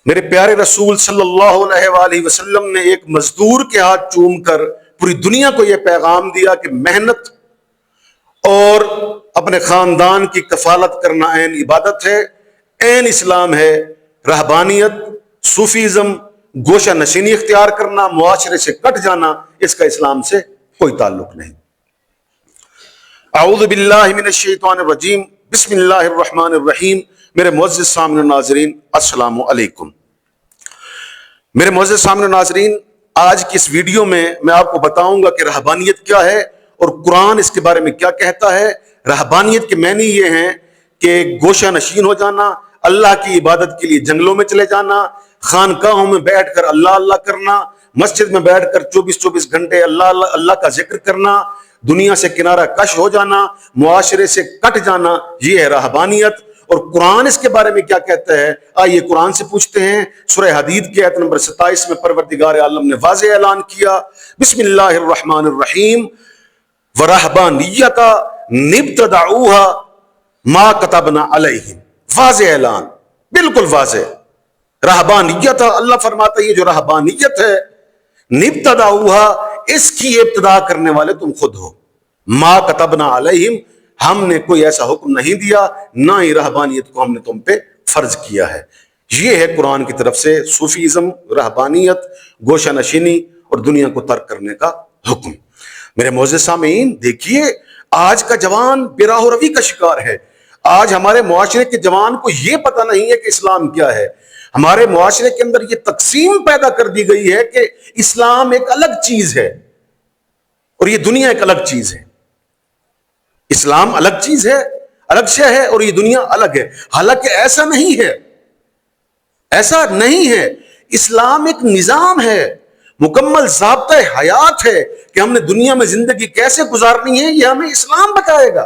میرے پیارے رسول صلی اللہ علیہ وآلہ وسلم نے ایک مزدور کے ہاتھ چوم کر پوری دنیا کو یہ پیغام دیا کہ محنت اور اپنے خاندان کی کفالت کرنا عین عبادت ہے، عین اسلام ہے۔ رہبانیت، صوفیزم، گوشہ نشینی اختیار کرنا، معاشرے سے کٹ جانا، اس کا اسلام سے کوئی تعلق نہیں۔ اعوذ باللہ من الشیطان الرجیم، بسم اللہ الرحمن الرحیم۔ میرے معزز سامعین و ناظرین، السلام علیکم۔ میرے معزز سامعین و ناظرین، آج کی اس ویڈیو میں آپ کو بتاؤں گا کہ رہبانیت کیا ہے اور قرآن اس کے بارے میں کیا کہتا ہے۔ رہبانیت کے معنی یہ ہیں کہ گوشہ نشین ہو جانا، اللہ کی عبادت کے لیے جنگلوں میں چلے جانا، خانقاہوں میں بیٹھ کر اللہ اللہ کرنا، مسجد میں بیٹھ کر 24 گھنٹے اللہ کا ذکر کرنا، دنیا سے کنارہ کش ہو جانا، معاشرے سے کٹ جانا، یہ ہے رہبانیت۔ اور قرآن اس کے بارے میں کیا کہتا ہے، آئیے قرآن سے پوچھتے ہیں۔ سورہ حدید کی آیت نمبر 27 میں پروردگار عالم نے واضح اعلان کیا، بسم اللہ الرحمن الرحیم، وَرَهْبَانِيَّةً ابْتَدَعُوهَا مَا كَتَبْنَا عَلَيْهِمْ۔ واضح اعلان، بالکل واضح۔ رہبانیت، اللہ فرماتا ہے یہ جو رہبانیت ہے، نبتدعوها، اس کی ابتدا کرنے والے تم خود ہو۔ ما كتبنا علیہم، ہم نے کوئی ایسا حکم نہیں دیا، نہ ہی رہبانیت کو ہم نے تم پہ فرض کیا ہے۔ یہ ہے قرآن کی طرف سے صوفیزم، رہبانیت، گوشہ نشینی اور دنیا کو ترک کرنے کا حکم۔ میرے معزز سامعین، دیکھیے آج کا جوان بے راہ و روی کا شکار ہے۔ آج ہمارے معاشرے کے جوان کو یہ پتہ نہیں ہے کہ اسلام کیا ہے۔ ہمارے معاشرے کے اندر یہ تقسیم پیدا کر دی گئی ہے کہ اسلام ایک الگ چیز ہے اور یہ دنیا ایک الگ چیز ہے۔ اسلام الگ چیز ہے، الگ شے ہے، اور یہ دنیا الگ ہے۔ حالانکہ ایسا نہیں ہے، ایسا نہیں ہے۔ اسلام ایک نظام ہے، مکمل ضابطۂ حیات ہے کہ ہم نے دنیا میں زندگی کیسے گزارنی ہے، یہ ہمیں اسلام بتائے گا۔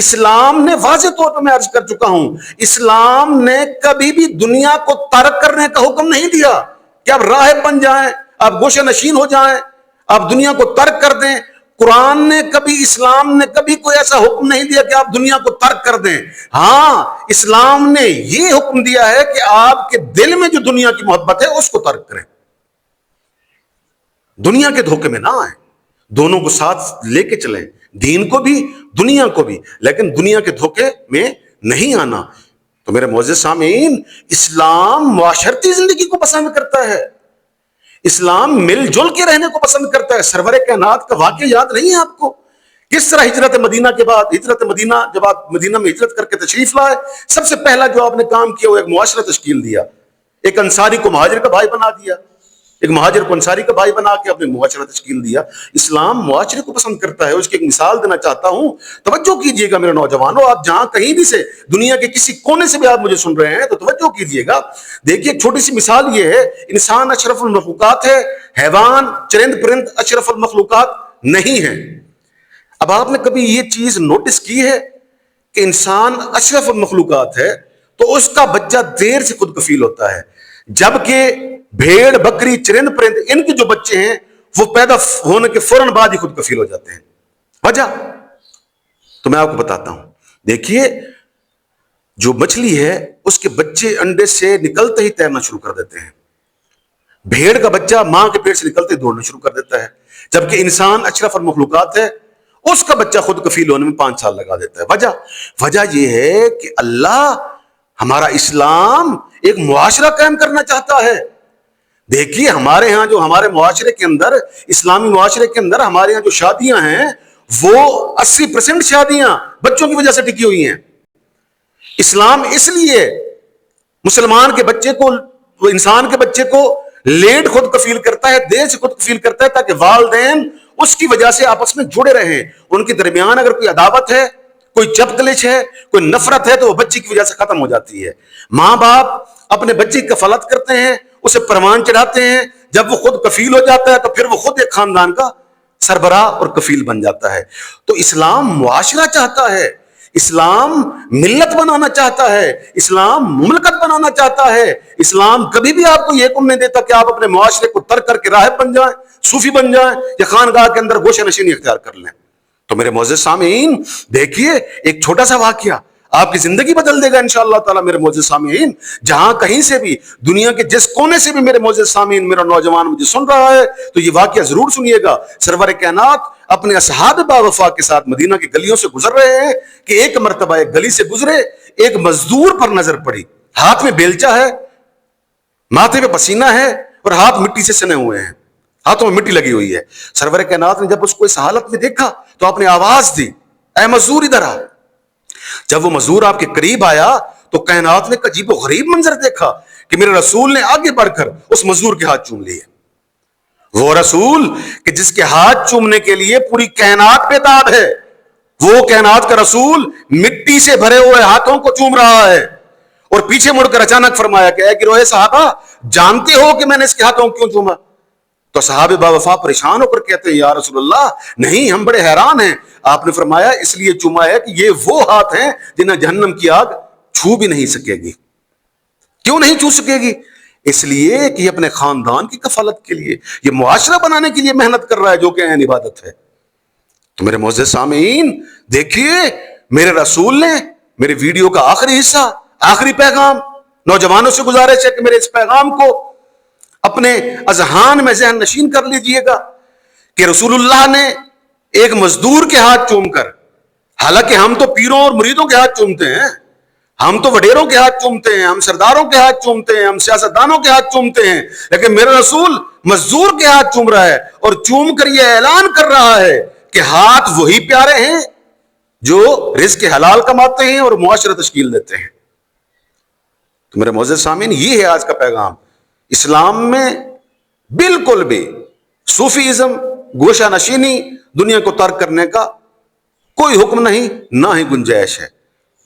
اسلام نے واضح طور پر میں عرض کر چکا ہوں، اسلام نے کبھی بھی دنیا کو ترک کرنے کا حکم نہیں دیا کہ آپ راہب بن جائیں، آپ گوشہ نشین ہو جائیں، آپ دنیا کو ترک کر دیں۔ قرآن نے کبھی، اسلام نے کبھی کوئی ایسا حکم نہیں دیا کہ آپ دنیا کو ترک کر دیں۔ ہاں، اسلام نے یہ حکم دیا ہے کہ آپ کے دل میں جو دنیا کی محبت ہے اس کو ترک کریں، دنیا کے دھوکے میں نہ آئیں، دونوں کو ساتھ لے کے چلیں، دین کو بھی دنیا کو بھی، لیکن دنیا کے دھوکے میں نہیں آنا۔ تو میرے معزز سامعین، اسلام معاشرتی زندگی کو پسند کرتا ہے، اسلام مل جل کے رہنے کو پسند کرتا ہے۔ سرور کائنات کا واقعہ یاد نہیں ہے آپ کو؟ کس طرح ہجرت مدینہ کے بعد، ہجرت مدینہ جب آپ مدینہ میں ہجرت کر کے تشریف لائے، سب سے پہلا جو آپ نے کام کیا وہ ایک معاشرہ تشکیل دیا، ایک انصاری کو مہاجر کا بھائی بنا دیا، ایک مہاجر کو انصاری کا بھائی بنا کے اپنے معاشرہ تشکیل دیا۔ اسلام معاشرے کو پسند کرتا ہے۔ اس کی ایک مثال دینا چاہتا ہوں، توجہ کیجئے گا میرے نوجوانوں، آپ جہاں کہیں بھی سے، دنیا کے کسی کونے سے بھی آپ مجھے سن رہے ہیں تو توجہ کیجئے گا۔ دیکھیے ایک چھوٹی سی مثال یہ ہے، انسان اشرف المخلوقات ہے، حیوان چرند پرند اشرف المخلوقات نہیں ہے۔ اب آپ نے کبھی یہ چیز نوٹس کی ہے کہ انسان اشرف المخلوقات ہے تو اس کا بچہ دیر سے خود کفیل ہوتا ہے، جبکہ بھیڑ، بکری، چرند پرند، ان کے جو بچے ہیں وہ پیدا ہونے کے فوراً بعد ہی خود کفیل ہو جاتے ہیں۔ وجہ تو میں آپ کو بتاتا ہوں۔ دیکھیے جو مچھلی ہے اس کے بچے انڈے سے نکلتے ہی تیرنا شروع کر دیتے ہیں، بھیڑ کا بچہ ماں کے پیٹ سے نکلتے ہی دوڑنا شروع کر دیتا ہے، جبکہ انسان اشرف المخلوقات ہے، اس کا بچہ خود کفیل ہونے میں 5 سال لگا دیتا ہے۔ وجہ یہ ہے کہ اللہ، ہمارا اسلام ایک معاشرہ قائم کرنا چاہتا ہے۔ دیکھیے ہمارے ہاں جو ہمارے معاشرے کے اندر، اسلامی معاشرے کے اندر ہمارے ہاں جو شادیاں ہیں وہ 80% شادیاں بچوں کی وجہ سے ٹکی ہوئی ہیں۔ اسلام اس لیے مسلمان کے بچے کو، انسان کے بچے کو لیٹ خود کفیل کرتا ہے، دیر سے خود کفیل کرتا ہے، تاکہ والدین اس کی وجہ سے آپس میں جڑے رہیں۔ ان کے درمیان اگر کوئی عداوت ہے، کوئی چپ کلش ہے، کوئی نفرت ہے تو وہ بچے کی وجہ سے ختم ہو جاتی ہے۔ ماں باپ اپنے بچے کی کفالت کرتے ہیں، اسے پروان چڑھاتے ہیں، جب وہ خود کفیل ہو جاتا ہے تو پھر وہ خود ایک خاندان کا سربراہ اور کفیل بن جاتا ہے۔ تو اسلام معاشرہ چاہتا ہے، اسلام ملت بنانا چاہتا ہے، اسلام مملکت بنانا چاہتا ہے۔ اسلام کبھی بھی آپ کو یہ حکم نہیں دیتا کہ آپ اپنے معاشرے کو ترک کر کے راہب بن جائیں، صوفی بن جائیں، یا خانقاہ کے اندر گوشہ نشینی اختیار کر لیں۔ تو میرے معزز سامعین، دیکھیے ایک چھوٹا سا واقعہ آپ کی زندگی بدل دے گا انشاءاللہ تعالی میرے معزز سامعین. جہاں کہیں سے بھی دنیا کے جس کونے سے بھی میرے معزز سامعین میرا نوجوان مجھے سن رہا ہے تو یہ واقعہ ضرور سنیے گا. سرور کائنات اپنے اصحاب با وفا کے ساتھ مدینہ کی گلیوں سے گزر رہے ہیں کہ ایک مرتبہ ایک گلی سے گزرے, ایک مزدور پر نظر پڑی, ہاتھ میں بیلچا ہے, ماتھے پہ پسینہ ہے اور ہاتھ مٹی سے سنے ہوئے ہیں, ہاتھوں میں مٹی لگی ہوئی ہے. سرور کائنات نے جب اس کو اس حالت میں دیکھا تو آپ نے آواز دی, اے مزدور ادھر آ. جب وہ مزدور آپ کے قریب آیا تو کائنات نے عجیب و غریب منظر دیکھا کہ میرے رسول نے آگے بڑھ کر اس مزدور کے ہاتھ چوم لیے. وہ رسول کہ جس کے ہاتھ چومنے کے لیے پوری کائنات پہ تاب ہے, وہ کائنات کا رسول مٹی سے بھرے ہوئے ہاتھوں کو چوم رہا ہے. اور پیچھے مڑ کر اچانک فرمایا کہ اے گروہ صحابہ, جانتے ہو کہ میں نے اس کے ہاتھوں کیوں چوما؟ تو صحابہ با وفا پریشان ہو کر کہتے ہیں یا رسول اللہ نہیں, ہم بڑے حیران ہیں. آپ نے فرمایا اس لیے چوما ہے کہ یہ وہ ہاتھ ہیں جنہیں جہنم کی آگ چھو بھی نہیں سکے گی. کیوں نہیں چھو سکے گی؟ اس لیے کہ یہ اپنے خاندان کی کفالت کے لیے, یہ معاشرہ بنانے کے لیے محنت کر رہا ہے جو کہ عین عبادت ہے. تو میرے معزز سامعین دیکھیے, میرے رسول نے میرے ویڈیو کا آخری حصہ, آخری پیغام نوجوانوں سے گزارش ہے کہ میرے اس پیغام کو اپنے اذہان میں ذہن نشین کر لیجئے گا کہ رسول اللہ نے ایک مزدور کے ہاتھ چوم کر, حالانکہ ہم تو پیروں اور مریدوں کے ہاتھ چومتے ہیں, ہم تو وڈیروں کے ہاتھ چومتے ہیں, ہم سرداروں کے ہاتھ چومتے ہیں, ہم سیاستدانوں کے ہاتھ چومتے ہیں, لیکن میرا رسول مزدور کے ہاتھ چوم رہا ہے اور چوم کر یہ اعلان کر رہا ہے کہ ہاتھ وہی پیارے ہیں جو رزق حلال کماتے ہیں اور معاشرہ تشکیل دیتے ہیں. تو میرے معزز سامعین یہ ہے آج کا پیغام. اسلام میں بالکل بھی صوفیزم, گوشہ نشینی, دنیا کو ترک کرنے کا کوئی حکم نہیں, نہ ہی گنجائش ہے.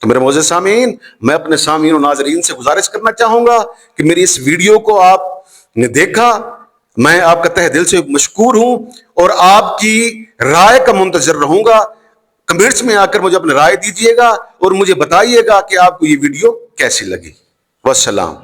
تو میرے معزز سامعین میں اپنے سامعین و ناظرین سے گزارش کرنا چاہوں گا کہ میری اس ویڈیو کو آپ نے دیکھا, میں آپ کا تہ دل سے مشکور ہوں اور آپ کی رائے کا منتظر رہوں گا. کمنٹس میں آ کر مجھے اپنی رائے دیجیے گا اور مجھے بتائیے گا کہ آپ کو یہ ویڈیو کیسی لگی. والسلام.